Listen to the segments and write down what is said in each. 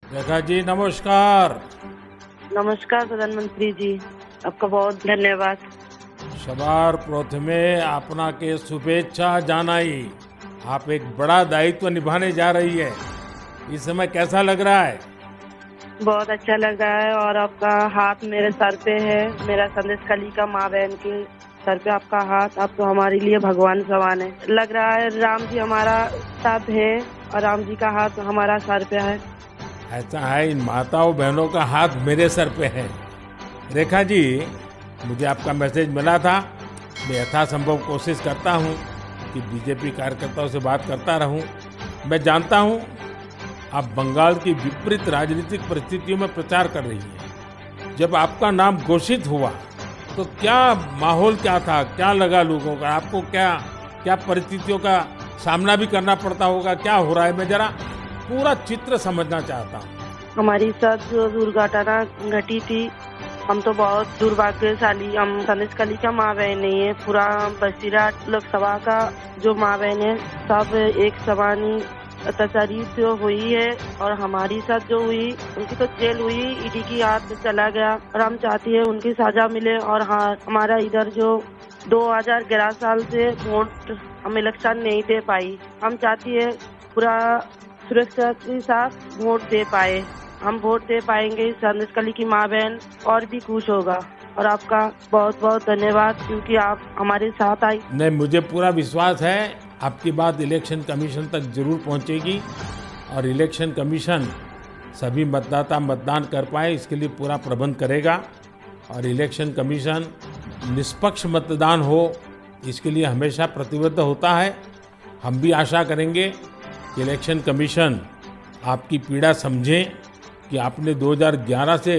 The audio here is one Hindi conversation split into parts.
रेखा जी नमस्कार। नमस्कार प्रधानमंत्री जी, आपका बहुत धन्यवाद। सवार प्रथमे आपनाके शुभेच्छा जानाई। आप एक बड़ा दायित्व निभाने जा रही है। इस समय कैसा लग रहा है? बहुत अच्छा लग रहा है और आपका हाथ मेरे सर पे है। मेरा संदेश कली का माँ बहन के सर पे आपका हाथ, आप तो हमारे लिए भगवान समान है। लग रहा है राम जी हमारा साथ है और राम जी का हाथ हमारा सर पे है। ऐसा है, इन माताओं बहनों का हाथ मेरे सर पे है। रेखा जी, मुझे आपका मैसेज मिला था। मैं यथासंभव कोशिश करता हूँ कि बीजेपी कार्यकर्ताओं से बात करता रहूँ। मैं जानता हूँ आप बंगाल की विपरीत राजनीतिक परिस्थितियों में प्रचार कर रही हैं। जब आपका नाम घोषित हुआ तो क्या माहौल क्या था, क्या लगा लोगों का, आपको क्या क्या परिस्थितियों का सामना भी करना पड़ता होगा, क्या हो रहा है? मैं जरा पूरा चित्र समझना चाहता हूँ। हमारी साथ जो दुर्घटना घटी थी, हम तो बहुत दुर्भाग्यशाली, हम संदेश कली का माँ बहन नहीं है। पूरा बसीरा लोकसभा का जो माँ बहन है सब एक समान ही अत्याचारित हुई है। और हमारी साथ जो हुई उनकी तो जेल हुई, ईडी की हाथ चला गया और हम चाहती है उनकी सजा मिले। और हाँ, हमारा इधर जो 2011 साल से वोट हम इलेक्शन नहीं दे पाई, हम चाहती है पूरा सुरक्षा के साथ वोट दे पाए। हम वोट दे पाएंगे, संदेश कली की माँ बहन और भी खुश होगा। और आपका बहुत बहुत धन्यवाद क्योंकि आप हमारे साथ आई। नहीं, मुझे पूरा विश्वास है आपकी बात इलेक्शन कमीशन तक जरूर पहुंचेगी और इलेक्शन कमीशन सभी मतदाता मतदान कर पाए इसके लिए पूरा प्रबंध करेगा। और इलेक्शन कमीशन निष्पक्ष मतदान हो इसके लिए हमेशा प्रतिबद्ध होता है। हम भी आशा करेंगे कि इलेक्शन कमीशन आपकी पीड़ा समझे कि आपने 2011 से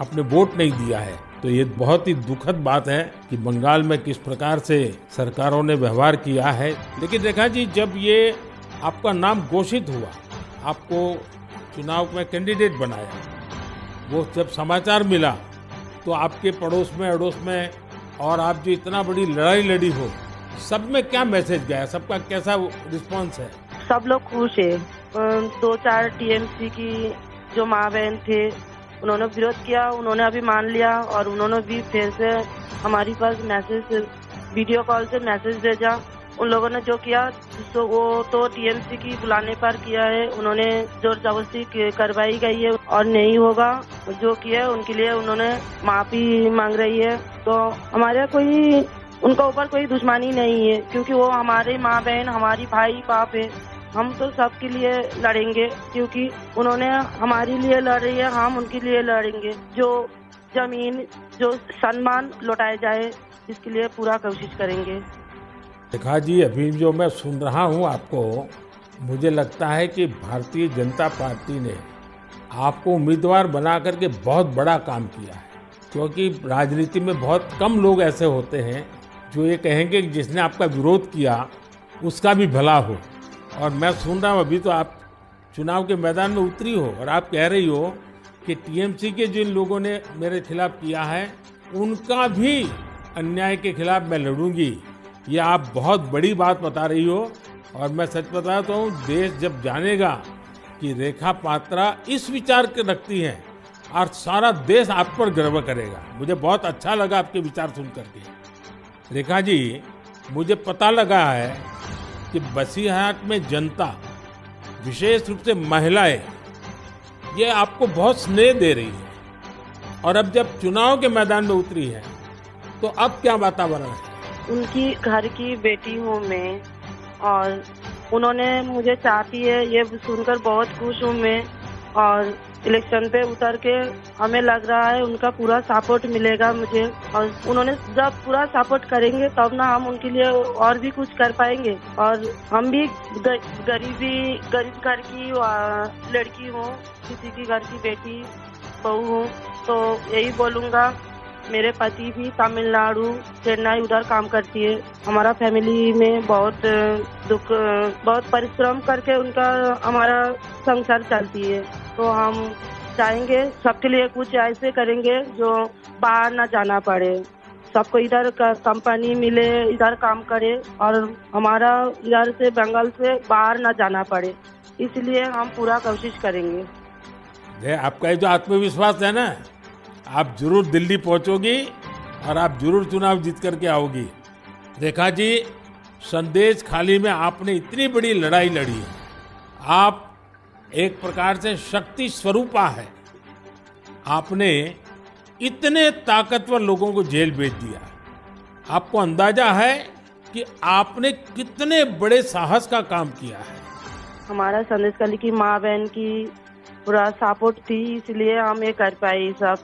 आपने वोट नहीं दिया है। तो ये बहुत ही दुखद बात है कि बंगाल में किस प्रकार से सरकारों ने व्यवहार किया है। लेकिन रेखा जी, जब ये आपका नाम घोषित हुआ, आपको चुनाव में कैंडिडेट बनाया, वो जब समाचार मिला तो आपके पड़ोस में अड़ोस में और आप जो इतना बड़ी लड़ाई लड़ी हो, सब में क्या मैसेज गया, सबका कैसा रिस्पॉन्स है? सब लोग खुश है। 2-4 टीएमसी की जो माँ बहन थे उन्होंने विरोध किया, उन्होंने अभी मान लिया और उन्होंने भी फिर से हमारी पास मैसेज, वीडियो कॉल से मैसेज भेजा। उन लोगों ने जो किया तो वो तो टीएमसी की बुलाने पर किया है, उन्होंने जोर जबरदस्ती करवाई गई है और नहीं होगा जो किया उनके लिए उन्होंने माफी मांग रही है। तो हमारे कोई उनका ऊपर कोई दुश्मनी नहीं है क्योंकि वो हमारे माँ बहन, हमारी भाई बाप है। हम तो सबके लिए लड़ेंगे क्योंकि उन्होंने हमारे लिए लड़ रही है, हम उनके लिए लड़ेंगे। जो जमीन, जो सम्मान लौटाया जाए इसके लिए पूरा कोशिश करेंगे। रेखा जी, अभी जो मैं सुन रहा हूँ आपको, मुझे लगता है कि भारतीय जनता पार्टी ने आपको उम्मीदवार बना करके बहुत बड़ा काम किया है। क्योंकि राजनीति में बहुत कम लोग ऐसे होते हैं जो ये कहेंगे कि जिसने आपका विरोध किया उसका भी भला हो। और मैं सुन रहा हूँ अभी तो आप चुनाव के मैदान में उतरी हो और आप कह रही हो कि टीएमसी के जिन लोगों ने मेरे खिलाफ किया है उनका भी अन्याय के खिलाफ मैं लड़ूंगी। ये आप बहुत बड़ी बात बता रही हो और मैं सच बताता हूँ, देश जब जानेगा कि रेखा पात्रा इस विचार के रखती हैं और सारा देश आप पर गर्व करेगा। मुझे बहुत अच्छा लगा आपके विचार सुन करके। रेखा जी, मुझे पता लगा है कि बसीरहाट में जनता, विशेष रूप से महिलाएं, ये आपको बहुत स्नेह दे रही है। और अब जब चुनाव के मैदान में उतरी है तो अब क्या वातावरण है? उनकी घर की बेटी हूँ मैं और उन्होंने मुझे चाहती है, ये सुनकर बहुत खुश हूँ मैं। और इलेक्शन पे उतर के हमें लग रहा है उनका पूरा सपोर्ट मिलेगा मुझे। और उन्होंने जब पूरा सपोर्ट करेंगे तब ना हम उनके लिए और भी कुछ कर पाएंगे। और हम भी गरीब घर की लड़की हूँ, किसी की घर की बेटी बहू हूँ। तो यही बोलूँगा, मेरे पति भी तमिलनाडु, चेन्नई उधर काम करती है। हमारा फैमिली में बहुत दुख, बहुत परिश्रम करके उनका हमारा संसार चलती है। तो हम चाहेंगे सबके लिए कुछ ऐसे करेंगे जो बाहर ना जाना पड़े, सबको इधर का कंपनी मिले, इधर काम करे और हमारा इधर से बंगाल से बाहर ना जाना पड़े। इसलिए हम पूरा कोशिश करेंगे। आपका ये जो आत्मविश्वास है ना, आप जरूर दिल्ली पहुंचोगी और आप जरूर चुनाव जीत करके आओगी। रेखा जी, संदेश खाली में आपने इतनी बड़ी लड़ाई लड़ी है। आप एक प्रकार से शक्ति स्वरूपा है। आपने इतने ताकतवर लोगों को जेल भेज दिया। आपको अंदाजा है कि आपने कितने बड़े साहस का काम किया है। हमारा संदेश खाली की माँ बहन की पूरा सपोर्ट थी, इसलिए हम ये कर पाए ये सब।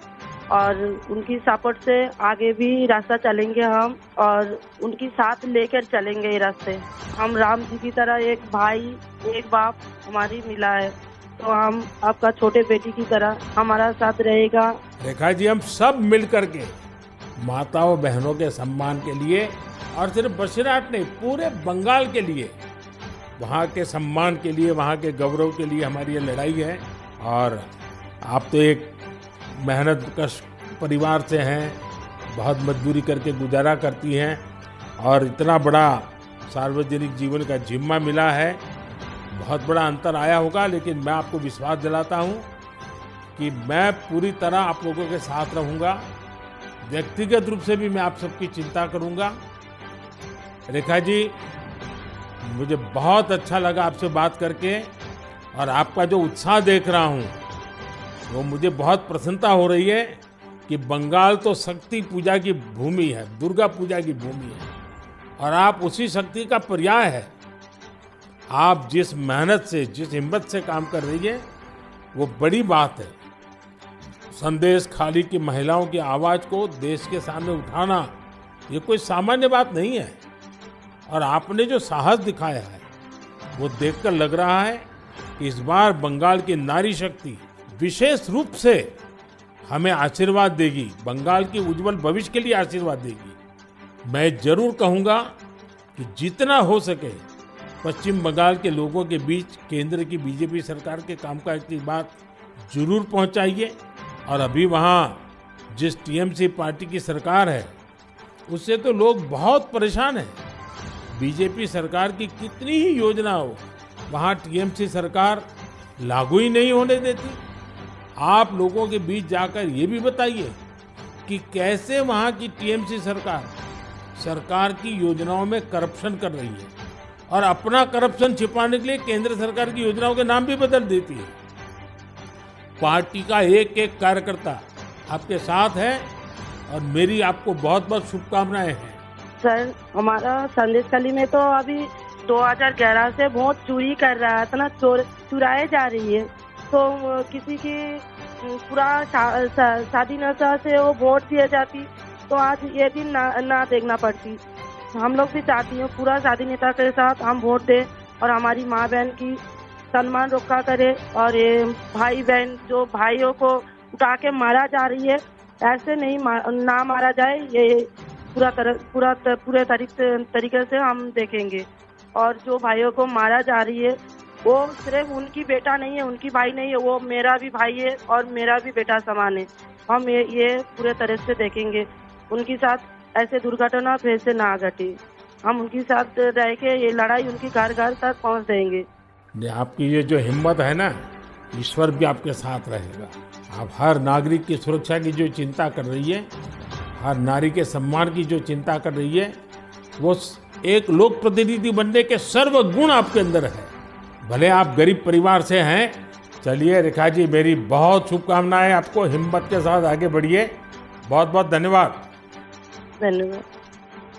और उनकी सपोर्ट से आगे भी रास्ता चलेंगे हम, और उनकी साथ लेकर चलेंगे ये रास्ते। हम राम जी की तरह एक भाई एक बाप हमारी मिला है, तो हम आपका छोटे बेटी की तरह हमारा साथ रहेगा। रेखा जी, हम सब मिल करके माताओं बहनों के सम्मान के लिए, और सिर्फ बसीरहाट नहीं, पूरे बंगाल के लिए, वहाँ के सम्मान के लिए, वहाँ के गौरव के लिए हमारी ये लड़ाई है। और आप तो एक मेहनत कश परिवार से हैं, बहुत मजदूरी करके गुजारा करती हैं, और इतना बड़ा सार्वजनिक जीवन का जिम्मा मिला है। बहुत बड़ा अंतर आया होगा, लेकिन मैं आपको विश्वास दिलाता हूँ कि मैं पूरी तरह आप लोगों के साथ रहूँगा। व्यक्तिगत रूप से भी मैं आप सबकी चिंता करूँगा। रेखा जी, मुझे बहुत अच्छा लगा आपसे बात करके, और आपका जो उत्साह देख रहा हूँ वो मुझे बहुत प्रसन्नता हो रही है कि बंगाल तो शक्ति पूजा की भूमि है, दुर्गा पूजा की भूमि है, और आप उसी शक्ति का पर्याय है। आप जिस मेहनत से, जिस हिम्मत से काम कर रही है, वो बड़ी बात है। संदेश खाली की महिलाओं की आवाज को देश के सामने उठाना ये कोई सामान्य बात नहीं है। और आपने जो साहस दिखाया है वो देखकर लग रहा है कि इस बार बंगाल की नारी शक्ति विशेष रूप से हमें आशीर्वाद देगी, बंगाल की उज्जवल भविष्य के लिए आशीर्वाद देगी। मैं जरूर कहूंगा कि जितना हो सके पश्चिम बंगाल के लोगों के बीच केंद्र की बीजेपी सरकार के कामकाज की बात जरूर पहुंचाइए। और अभी वहां जिस टीएमसी पार्टी की सरकार है उससे तो लोग बहुत परेशान हैं। बीजेपी सरकार की कितनी ही योजना हो, वहां टीएमसी सरकार लागू ही नहीं होने देती। आप लोगों के बीच जाकर ये भी बताइए कि कैसे वहां की टीएमसी सरकार की योजनाओं में करप्शन कर रही है, और अपना करप्शन छिपाने के लिए केंद्र सरकार की योजनाओं के नाम भी बदल देती है। पार्टी का एक एक कार्यकर्ता आपके साथ है, और मेरी आपको बहुत बहुत शुभकामनाएं हैं। सर, हमारा संदेश खाली में तो अभी 2011 से वोट चोरी कर रहा है, इतना चुराए जा रही है, तो किसी की पूरा शादी नशा से वो वोट दिए जाती, तो आज ये दिन ना देखना पड़ती। हम लोग भी चाहती हैं पूरा स्वाधीनता के साथ हम वोट दें, और हमारी माँ बहन की सम्मान रक्षा करे। और ये भाई बहन जो भाइयों को उठा के मारा जा रही है, ऐसे नहीं ना मारा जाए, ये पूरे तरीके से हम देखेंगे। और जो भाइयों को मारा जा रही है वो सिर्फ उनकी बेटा नहीं है, उनकी भाई नहीं है, वो मेरा भी भाई है और मेरा भी बेटा समान है। हम ये पूरे तरह से देखेंगे, उनके साथ ऐसे दुर्घटना फिर से ना घटे। हम उनके साथ रह के ये लड़ाई उनकी घर घर तक पहुंच देंगे। आपकी ये जो हिम्मत है ना, ईश्वर भी आपके साथ रहेगा। आप हर नागरिक की सुरक्षा की जो चिंता कर रही है, हर नारी के सम्मान की जो चिंता कर रही है, वो एक लोक प्रतिनिधि बनने के सर्व गुण आपके अंदर है। भले आप गरीब परिवार से हैं। चलिए रेखा जी, मेरी बहुत शुभकामनाएं आपको, हिम्मत के साथ आगे बढ़िए। बहुत बहुत धन्यवाद। धन्यवाद।